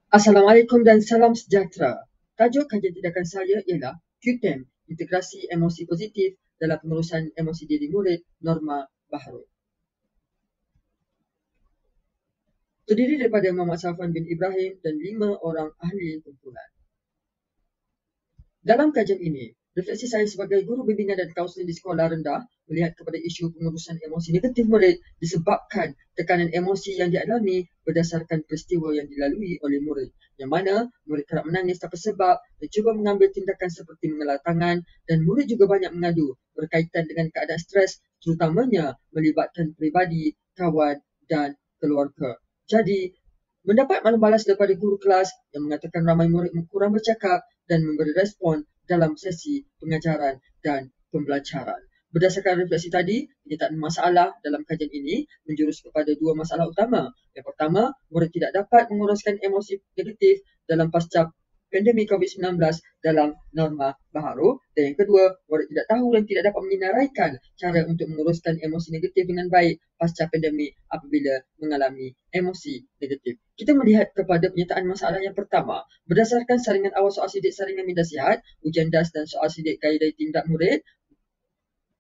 Assalamualaikum dan salam sejahtera. Tajuk kajian tindakan saya ialah QTEM, Integrasi Emosi Positif dalam Pengurusan Emosi Diri Murid, Norma Baharu. Terdiri daripada Muhammad Safwan bin Ibrahim dan 5 orang ahli kumpulan. Dalam kajian ini, refleksi saya sebagai guru bimbingan dan kaunseling di sekolah rendah melihat kepada isu pengurusan emosi negatif murid disebabkan tekanan emosi yang dialami berdasarkan peristiwa yang dilalui oleh murid, yang mana murid kerap menangis tanpa sebab dan cuba mengambil tindakan seperti mengelar tangan, dan murid juga banyak mengadu berkaitan dengan keadaan stres, terutamanya melibatkan peribadi, kawan dan keluarga. Jadi, mendapat maklum balas daripada guru kelas yang mengatakan ramai murid kurang bercakap dan memberi respon dalam sesi pengajaran dan pembelajaran. Berdasarkan refleksi tadi, penyataan masalah dalam kajian ini menjurus kepada 2 masalah utama. Yang pertama, murid tidak dapat menguruskan emosi negatif dalam pasca pandemik COVID-19 dalam norma baharu, dan yang kedua, murid tidak tahu dan tidak dapat menyenaraikan cara untuk menguruskan emosi negatif dengan baik pasca pandemik apabila mengalami emosi negatif. Kita melihat kepada penyataan masalah yang pertama. Berdasarkan saringan awal soal sidik saringan minda sihat, ujian DAS dan soal sidik gaya daya tindak murid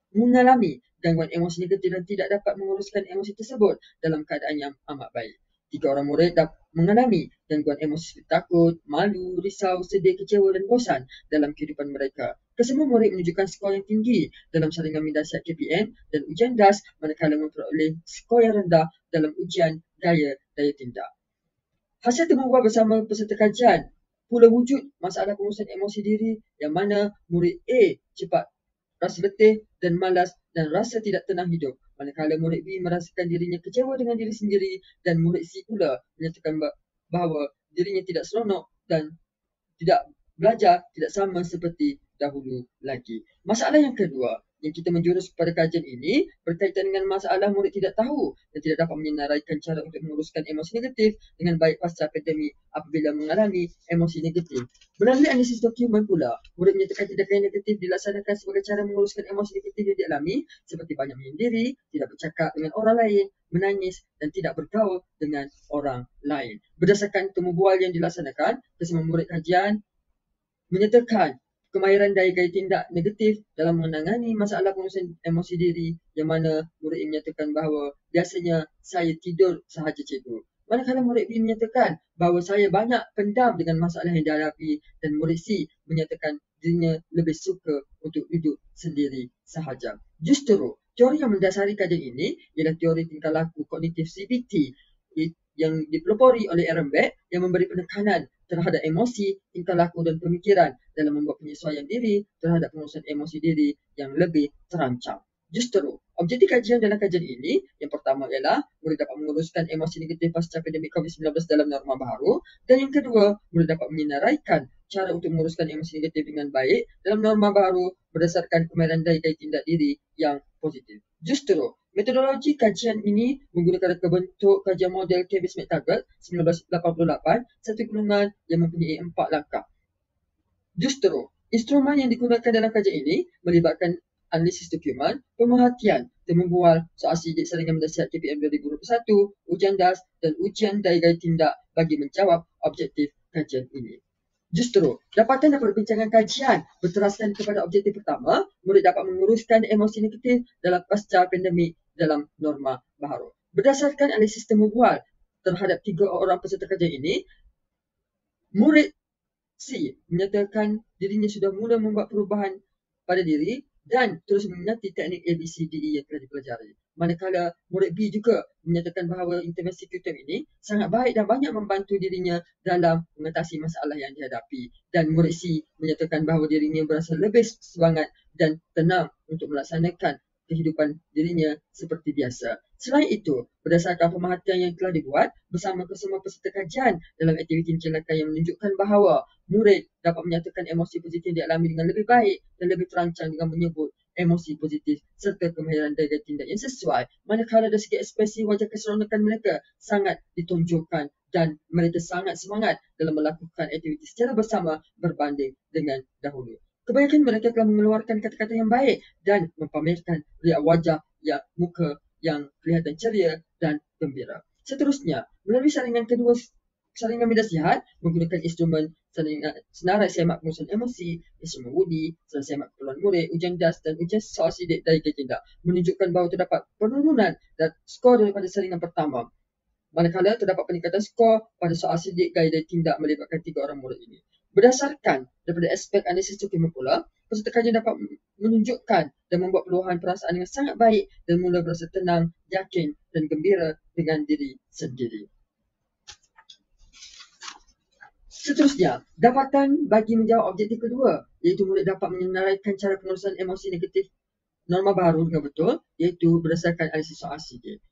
mengalami gangguan emosi negatif dan tidak dapat menguruskan emosi tersebut dalam keadaan yang amat baik. 3 orang murid mengalami gangguan emosi seperti takut, malu, risau, sedih, kecewa dan bosan dalam kehidupan mereka. Kesemua murid menunjukkan skor yang tinggi dalam saringan minda sihat KPM dan ujian DAS, manakala memperoleh skor yang rendah dalam ujian gaya daya tindak. Hasil temubual bersama peserta kajian pula wujud masalah pengurusan emosi diri yang mana murid A cepat rasa letih dan malas dan rasa tidak tenang hidup, manakala murid B merasakan dirinya kecewa dengan diri sendiri, dan murid C pula menyatakan bahawa dirinya tidak seronok dan tidak belajar tidak sama seperti dahulu lagi. Masalah yang kedua yang kita menjurus kepada kajian ini berkaitan dengan masalah murid tidak tahu dan tidak dapat menyenaraikan cara untuk menguruskan emosi negatif dengan baik pasca pandemik apabila mengalami emosi negatif. Melalui analisis dokumen pula, murid menyatakan tindakan yang negatif dilaksanakan sebagai cara menguruskan emosi negatif yang dialami seperti banyak menyendiri, tidak bercakap dengan orang lain, menangis dan tidak bergaul dengan orang lain. Berdasarkan temubual yang dilaksanakan, kesemua murid kajian menyatakan kemahiran daya gaya tindak negatif dalam menangani masalah pengurusan emosi diri, yang mana murid ini menyatakan bahawa biasanya saya tidur sahaja cikgu. Manakala murid B menyatakan bahawa saya banyak pendam dengan masalah yang dihadapi, dan murid C menyatakan dirinya lebih suka untuk duduk sendiri sahaja. Justru, teori yang mendasari kajian ini ialah teori tingkah laku kognitif CBT yang dipelopori oleh Ehrenberg, yang memberi penekanan terhadap emosi, tingkah laku dan pemikiran dalam membuat penyesuaian diri terhadap pengurusan emosi diri yang lebih terancang. Justru, objektif kajian dalam kajian ini yang pertama ialah murid dapat menguruskan emosi negatif pasca pandemik COVID-19 dalam norma baharu, dan yang kedua, murid dapat menyenaraikan cara untuk menguruskan emosi negatif dengan baik dalam norma baharu berdasarkan kemahiran daya tindak diri yang positif. Justru, metodologi kajian ini menggunakan bentuk kajian model Cavis-McTaggart 1988, satu golongan yang mempunyai 4 langkah. Justru, instrumen yang digunakan dalam kajian ini melibatkan analisis dokumen, pemerhatian, temubual, soal sidik saringan minda sihat KPM 2021, ujian DAS dan ujian daya gaya tindak bagi menjawab objektif kajian ini. Justru, dapatan dan perbincangan kajian berteraskan kepada objektif pertama, murid dapat menguruskan emosi negatif dalam pasca pandemik dalam norma baharu. Berdasarkan analisis temubual terhadap 3 orang peserta kajian ini, murid C menyatakan dirinya sudah mula membuat perubahan pada diri dan terus meminati teknik ABCDE yang telah dipelajari. Manakala murid B juga menyatakan bahawa intervensi QTEM ini sangat baik dan banyak membantu dirinya dalam mengatasi masalah yang dihadapi. Dan murid C menyatakan bahawa dirinya berasa lebih semangat dan tenang untuk melaksanakan kehidupan dirinya seperti biasa. Selain itu, berdasarkan pemerhatian yang telah dibuat bersama kesemua peserta kajian dalam aktiviti pencanakan yang menunjukkan bahawa murid dapat menyatakan emosi positif yang dialami dengan lebih baik dan lebih terancang dengan menyebut emosi positif serta kemahiran daya tindak yang sesuai, manakala dari segi ekspresi wajah keseronokan mereka sangat ditunjukkan dan mereka sangat semangat dalam melakukan aktiviti secara bersama berbanding dengan dahulu. Kebanyakan mereka telah mengeluarkan kata-kata yang baik dan mempamerkan riak wajah yang muka yang kelihatan ceria dan gembira. Seterusnya, melalui saringan kedua saringan media sihat menggunakan instrumen senarai semak pengurusan emosi, instrumen Woody, senarai semak keperluan murid, ujian DAS dan ujian soal sidik dari tindak menunjukkan bahawa terdapat penurunan dan skor daripada saringan pertama. Manakala terdapat peningkatan skor pada soal sidik gaya dari tindak melibatkan 3 orang murid ini. Berdasarkan daripada aspek analisis dokumen pula, peserta kajian dapat menunjukkan dan membuat peluahan perasaan dengan sangat baik dan mula berasa tenang, yakin dan gembira dengan diri sendiri. Seterusnya, dapatan bagi menjawab objektif kedua, iaitu murid dapat menyenaraikan cara pengurusan emosi negatif norma baru dengan betul, iaitu berdasarkan analisis soal sidik.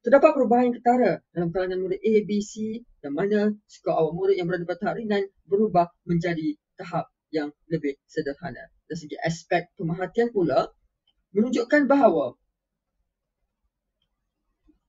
Terdapat perubahan yang ketara dalam kalangan murid A, B, C yang mana skor awal murid yang berada pada tahap ringan berubah menjadi tahap yang lebih sederhana. Dari segi aspek pemerhatian pula, menunjukkan bahawa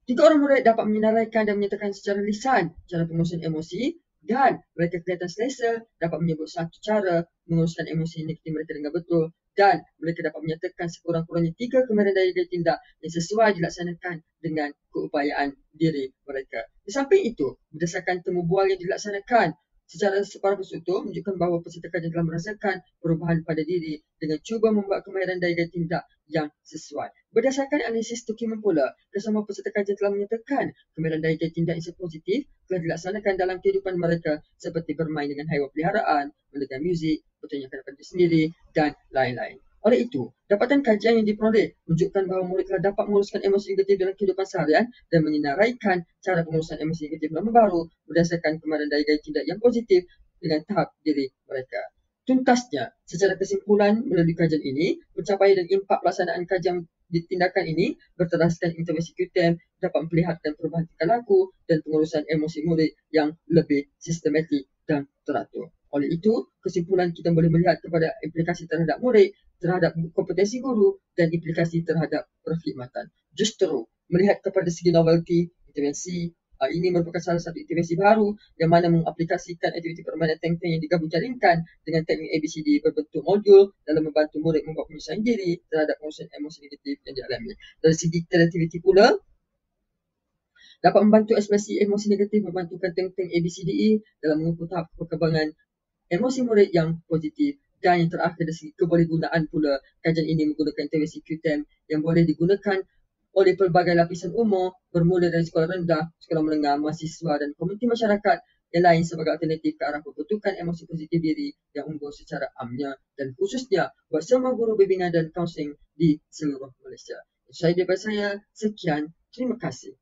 3 orang murid dapat menyenaraikan dan menyatakan secara lisan cara pengurusan emosi dan mereka kelihatan selesa dapat menyebut satu cara menguruskan emosi negatif mereka dengan betul dan mereka dapat menyatakan sekurang-kurangnya 3 kemahiran daya tindak yang sesuai dilaksanakan dengan keupayaan diri mereka. Di samping itu, berdasarkan temu bual yang dilaksanakan secara separuh bersutur menunjukkan bahawa peserta kajian telah merasakan perubahan pada diri dengan cuba membuat kemahiran daya tindak yang sesuai. Berdasarkan analisis dokumen pula, kesemua peserta kajian telah menyatakan kemahiran daya tindak yang positif telah dilaksanakan dalam kehidupan mereka seperti bermain dengan haiwan peliharaan, mendengar muzik, bertanyakan kepada diri sendiri dan lain-lain. Oleh itu, dapatan kajian yang diperoleh menunjukkan bahawa murid telah dapat menguruskan emosi negatif dalam kehidupan seharian dan menyenaraikan cara pengurusan emosi negatif norma baru berdasarkan kemahiran daya tindak yang positif dengan tahap diri mereka. Tuntasnya, secara kesimpulan melalui kajian ini, pencapaian dan impak pelaksanaan kajian di tindakan ini berteraskan intervensi QTM dapat memperlihatkan perubahan tingkah laku dan pengurusan emosi murid yang lebih sistematik dan teratur. Oleh itu, kesimpulan kita boleh melihat kepada implikasi terhadap murid, terhadap kompetensi guru dan implikasi terhadap perkhidmatan. Justru, melihat kepada segi novelty, intervensi, ini merupakan salah satu intervensi baru yang mana mengaplikasikan aktiviti permainan tank-tank yang digabung jaringkan dengan teknik ABCD berbentuk modul dalam membantu murid membuat penyesuaian diri terhadap pengurusan emosi negatif yang dialami. Dari segi kreativiti pula, dapat membantu ekspresi emosi negatif membantukan tank-tank ABCDE dalam mengukur tahap perkembangan emosi murid yang positif. Dan yang terakhir dari segi kebolehgunaan pula, kajian ini menggunakan intervensi QTM yang boleh digunakan oleh pelbagai lapisan umur bermula dari sekolah rendah, sekolah menengah, mahasiswa dan komuniti masyarakat yang lain sebagai alternatif ke arah pembentukan emosi positif diri yang unggul secara amnya dan khususnya buat semua guru bimbingan dan kaunseling di seluruh Malaysia. Saya daripada saya, sekian, terima kasih.